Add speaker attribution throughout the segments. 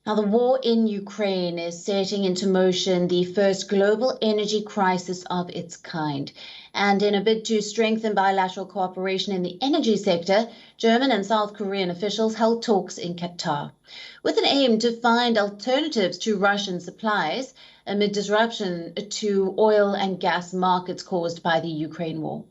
Speaker 1: Now, the war in Ukraine is setting into motion the first global energy crisis of its kind. And in a bid to strengthen bilateral cooperation in the energy sector, German and South Korean officials held talks in Qatar, with an aim to find alternatives to Russian supplies amid disruption to oil and gas markets caused by the Ukraine war.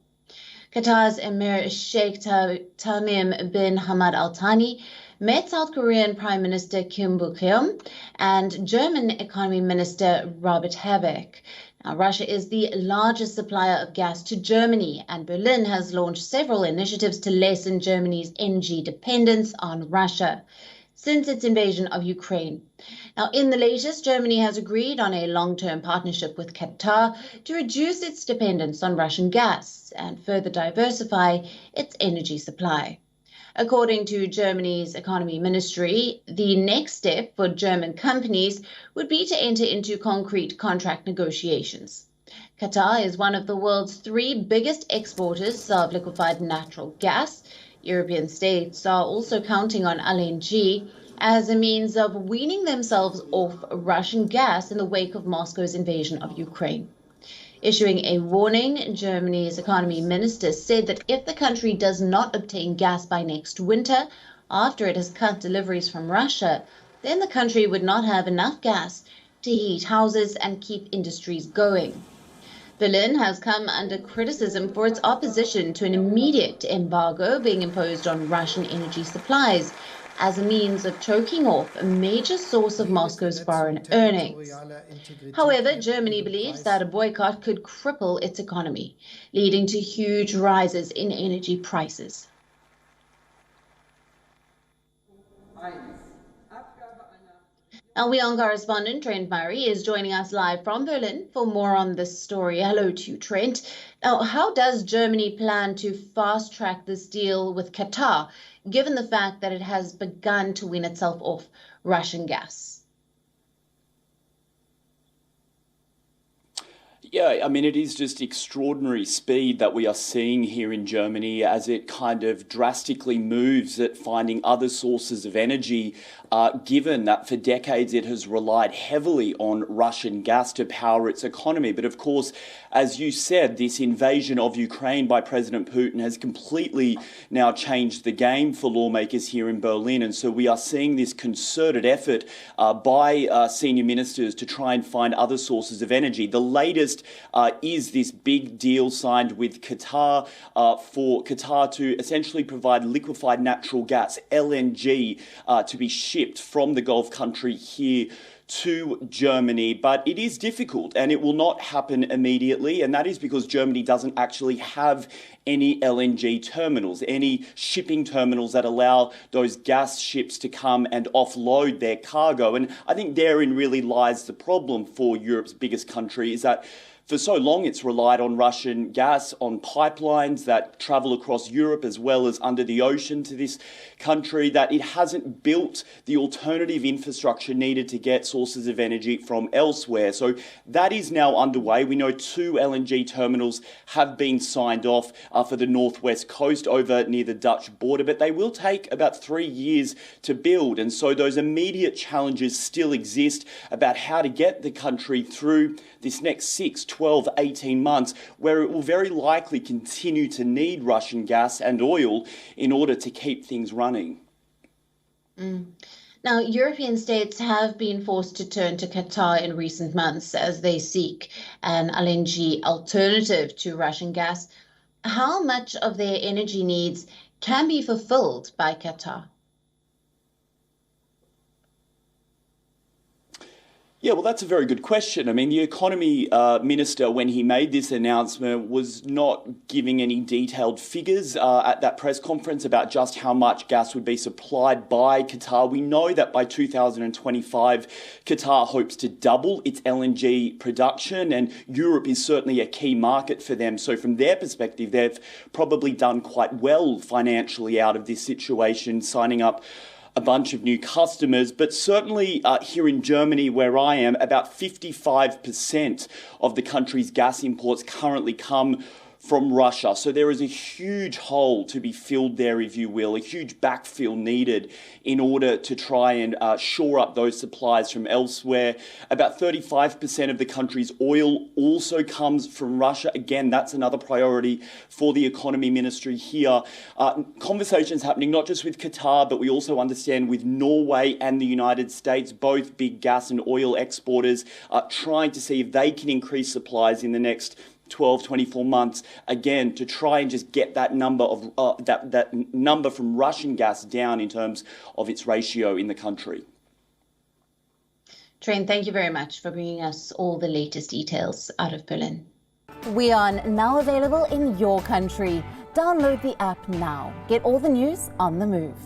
Speaker 1: Qatar's Emir Sheikh Tamim bin Hamad Al Thani met South Korean Prime Minister Kim Buk-yeom and German Economy Minister Robert Habeck. Now, Russia is the largest supplier of gas to Germany, and Berlin has launched several initiatives to lessen Germany's energy dependence on Russia since its invasion of Ukraine. Now, in the latest, Germany has agreed on a long-term partnership with Qatar to reduce its dependence on Russian gas and further diversify its energy supply. According to Germany's economy ministry, the next step for German companies would be to enter into concrete contract negotiations. Qatar is one of the world's three biggest exporters of liquefied natural gas. European states are also counting on LNG as a means of weaning themselves off Russian gas in the wake of Moscow's invasion of Ukraine. Issuing a warning, Germany's economy minister said that if the country does not obtain gas by next winter, after it has cut deliveries from Russia, then the country would not have enough gas to heat houses and keep industries going. Berlin has come under criticism for its opposition to an immediate embargo being imposed on Russian energy supplies as a means of choking off a major source of Moscow's foreign earnings. However, Germany believes that a boycott could cripple its economy, leading to huge rises in energy prices. Our WION correspondent Trent Murray is joining us live from Berlin for more on this story. Hello to you, Trent. Now, how does Germany plan to fast-track this deal with Qatar, given the fact that it has begun to wean itself off Russian gas?
Speaker 2: Yeah, I mean, it is just extraordinary speed that we are seeing here in Germany as it kind of drastically moves at finding other sources of energy, given that for decades it has relied heavily on Russian gas to power its economy. But of course, as you said, this invasion of Ukraine by President Putin has completely now changed the game for lawmakers here in Berlin. And so we are seeing this concerted effort by senior ministers to try and find other sources of energy. The latest is this big deal signed with Qatar for Qatar to essentially provide liquefied natural gas, LNG, to be shipped from the Gulf country here to Germany. But it is difficult and it will not happen immediately, and that is because Germany doesn't actually have any LNG terminals, any shipping terminals that allow those gas ships to come and offload their cargo. And I think therein really lies the problem for Europe's biggest country, is that for so long, it's relied on Russian gas, on pipelines that travel across Europe as well as under the ocean to this country, that it hasn't built the alternative infrastructure needed to get sources of energy from elsewhere. So that is now underway. We know 2 LNG terminals have been signed off for the northwest coast over near the Dutch border, but they will take about 3 years to build. And so those immediate challenges still exist about how to get the country through this next 6, 12, 18 months, where it will very likely continue to need Russian gas and oil in order to keep things running.
Speaker 1: Now, European states have been forced to turn to Qatar in recent months as they seek an LNG alternative to Russian gas. How much of their energy needs can be fulfilled by Qatar?
Speaker 2: Yeah, well, that's a very good question. I mean, the economy minister, when he made this announcement, was not giving any detailed figures at that press conference about just how much gas would be supplied by Qatar. We know that by 2025, Qatar hopes to double its LNG production, and Europe is certainly a key market for them. So from their perspective, they've probably done quite well financially out of this situation, signing up a bunch of new customers. But certainly here in Germany, where I am, about 55% of the country's gas imports currently come from Russia. So there is a huge hole to be filled there, if you will, a huge backfill needed in order to try and shore up those supplies from elsewhere. About 35% of the country's oil also comes from Russia. Again, that's another priority for the economy ministry here. Conversations happening not just with Qatar, but we also understand with Norway and the United States, both big gas and oil exporters, trying to see if they can increase supplies in the next 12, 24 months, again, to try and just get that number of that number from Russian gas down in terms of its ratio in the country.
Speaker 1: Train, thank you very much for bringing us all the latest details out of Berlin.
Speaker 3: WION, now available in your country. Download the app now. Get all the news on the move.